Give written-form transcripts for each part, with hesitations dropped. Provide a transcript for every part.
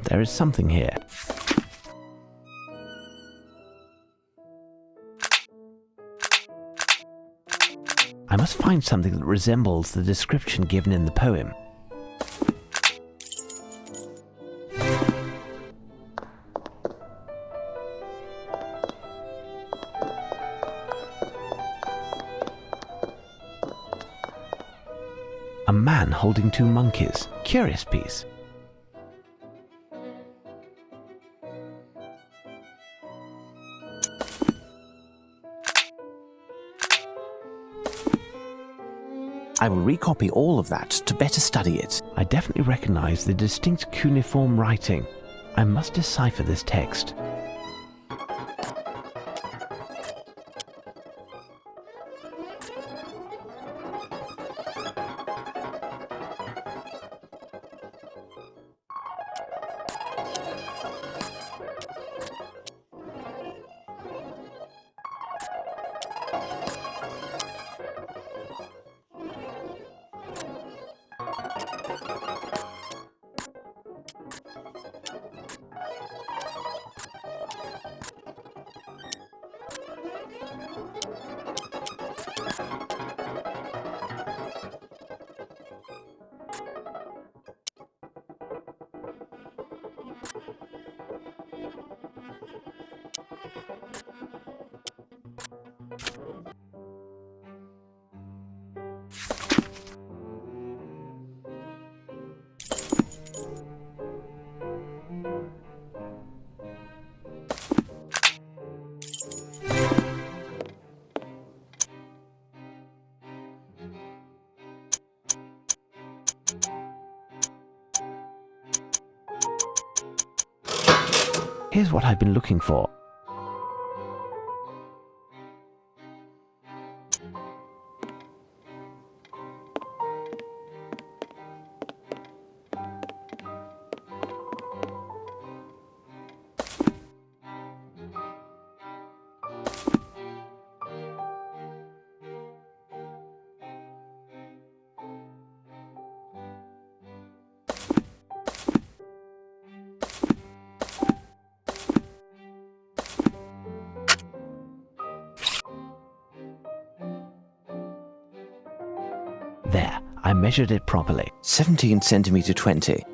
There is something here. I must find something that resembles the description given in the poem. A man holding two monkeys. Curious piece. I will recopy all of that to better study it. I definitely recognize the distinct cuneiform writing. I must decipher this text. Here's what I've been looking for. There, I measured it properly. 17 centimeter 20.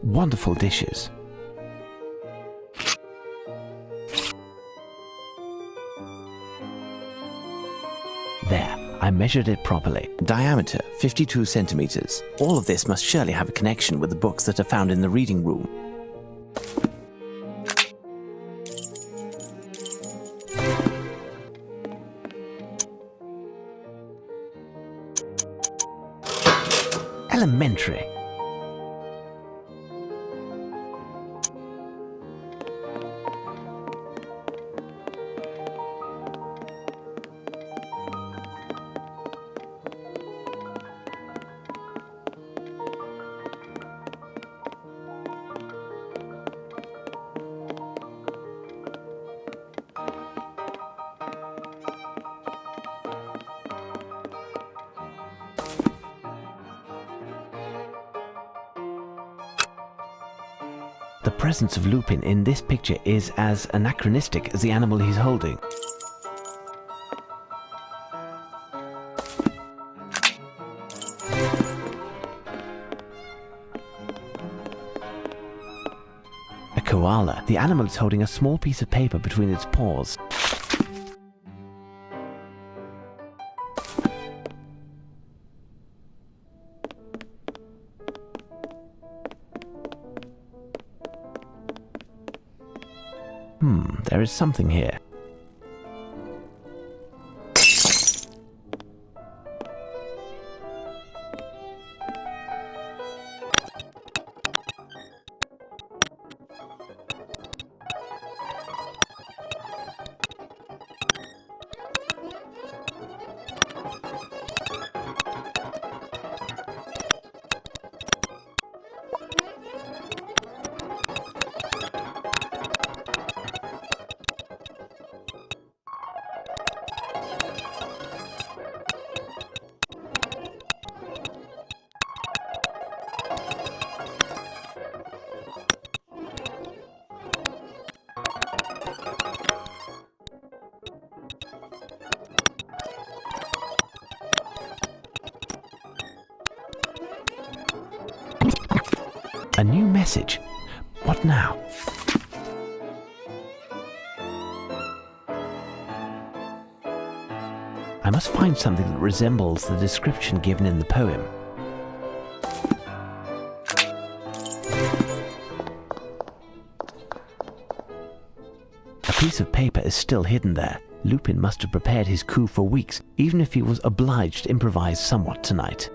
Wonderful dishes. There, I measured it properly. Diameter 52 centimeters. All of this must surely have a connection with the books that are found in the reading room. Elementary. The presence of Lupin in this picture is as anachronistic as the animal he's holding. A koala. The animal is holding a small piece of paper between its paws. There is something here. A new message. What now? I must find something that resembles the description given in the poem. A piece of paper is still hidden there. Lupin must have prepared his coup for weeks, even if he was obliged to improvise somewhat tonight.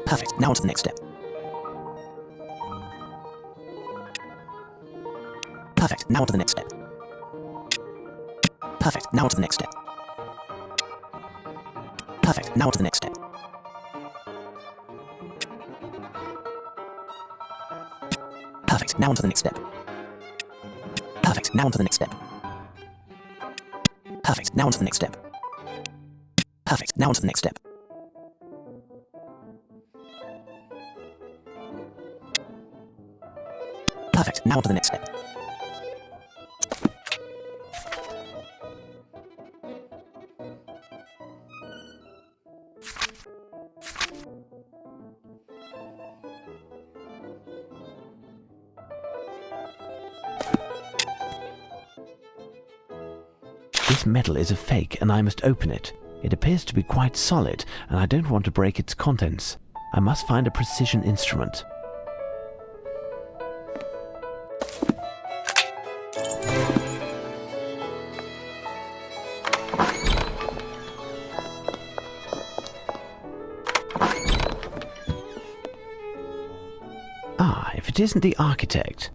Perfect. Now on to the next step. Perfect. Now on to the next step. Perfect. Now on to the next step. Perfect. Now on to the next step. Perfect. Now on to the next step. Perfect. Now on to the next step. Perfect. Now on to the next step. Perfect. Now on to the next step. Perfect. Now on to the next step. This metal is a fake and I must open it. It appears to be quite solid and I don't want to break its contents. I must find a precision instrument. Ah, if it isn't the architect.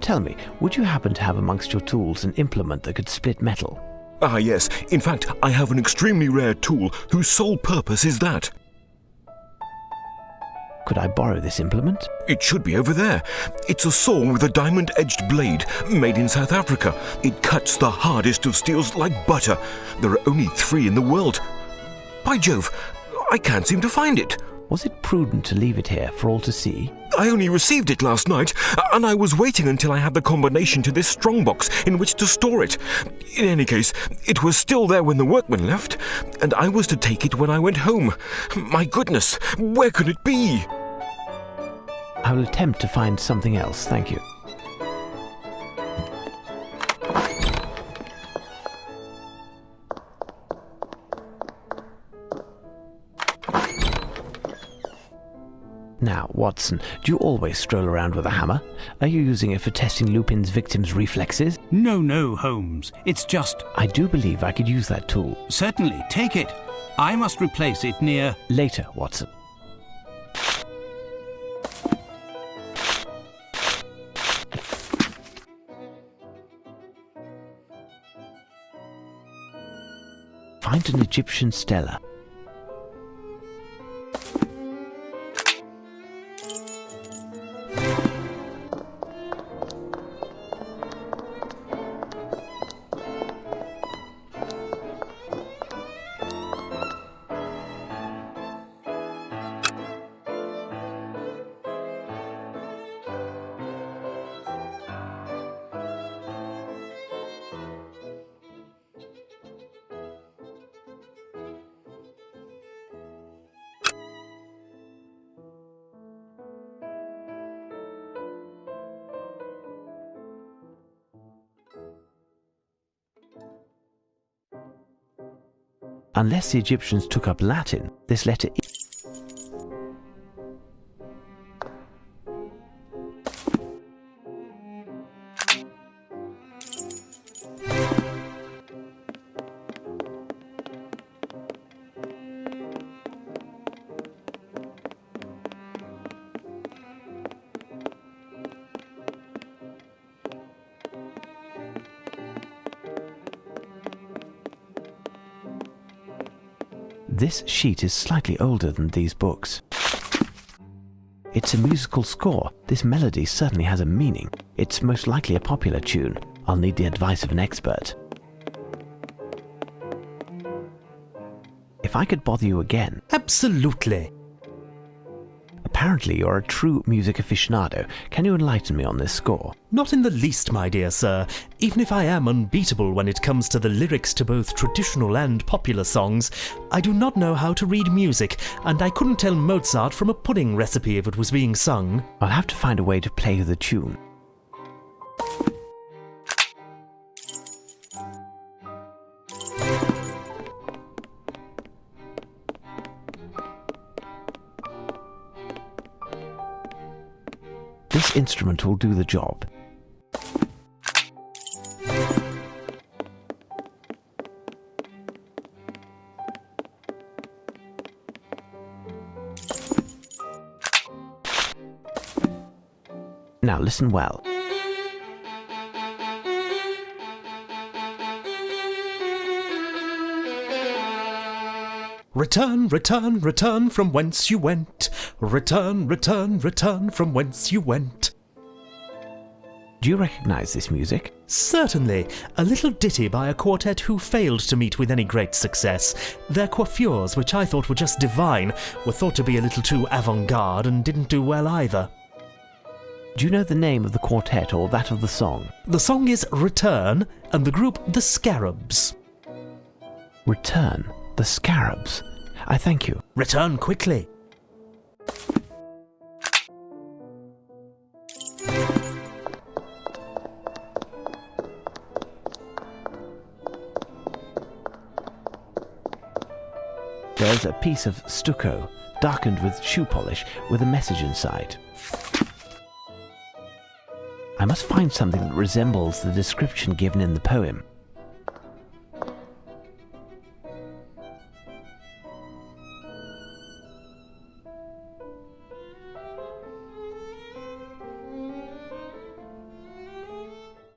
Tell me, would you happen to have amongst your tools an implement that could split metal? Ah, yes. In fact, I have an extremely rare tool whose sole purpose is that. Could I borrow this implement? It should be over there. It's a saw with a diamond-edged blade, made in South Africa. It cuts the hardest of steels like butter. There are only 3 in the world. By Jove, I can't seem to find it. Was it prudent to leave it here for all to see? I only received it last night, and I was waiting until I had the combination to this strongbox in which to store it. In any case, it was still there when the workmen left, and I was to take it when I went home. My goodness, where could it be? I will attempt to find something else, thank you. Now, Watson, do you always stroll around with a hammer? Are you using it for testing Lupin's victims' reflexes? No, Holmes. It's just... I do believe I could use that tool. Certainly, take it. I must replace it near... Later, Watson. Find an Egyptian stela. Unless the Egyptians took up Latin, this letter This sheet is slightly older than these books. It's a musical score. This melody certainly has a meaning. It's most likely a popular tune. I'll need the advice of an expert. If if I could bother you again. Absolutely. Apparently you're a true music aficionado. Can you enlighten me on this score? Not in the least, my dear sir. Even if I am unbeatable when it comes to the lyrics to both traditional and popular songs, I do not know how to read music, and I couldn't tell Mozart from a pudding recipe if it was being sung. I'll have to find a way to play you the tune. This instrument will do the job. Now listen well. Return, return, return from whence you went. Return, return, return from whence you went. Do you recognize this music? Certainly, a little ditty by a quartet who failed to meet with any great success. Their coiffures, which I thought were just divine, were thought to be a little too avant-garde and didn't do well either. Do you know the name of the quartet or that of the song? The song is Return, and the group The Scarabs. Return, the Scarabs. I thank you. Return quickly. There's a piece of stucco, darkened with shoe polish, with a message inside. I must find something that resembles the description given in the poem.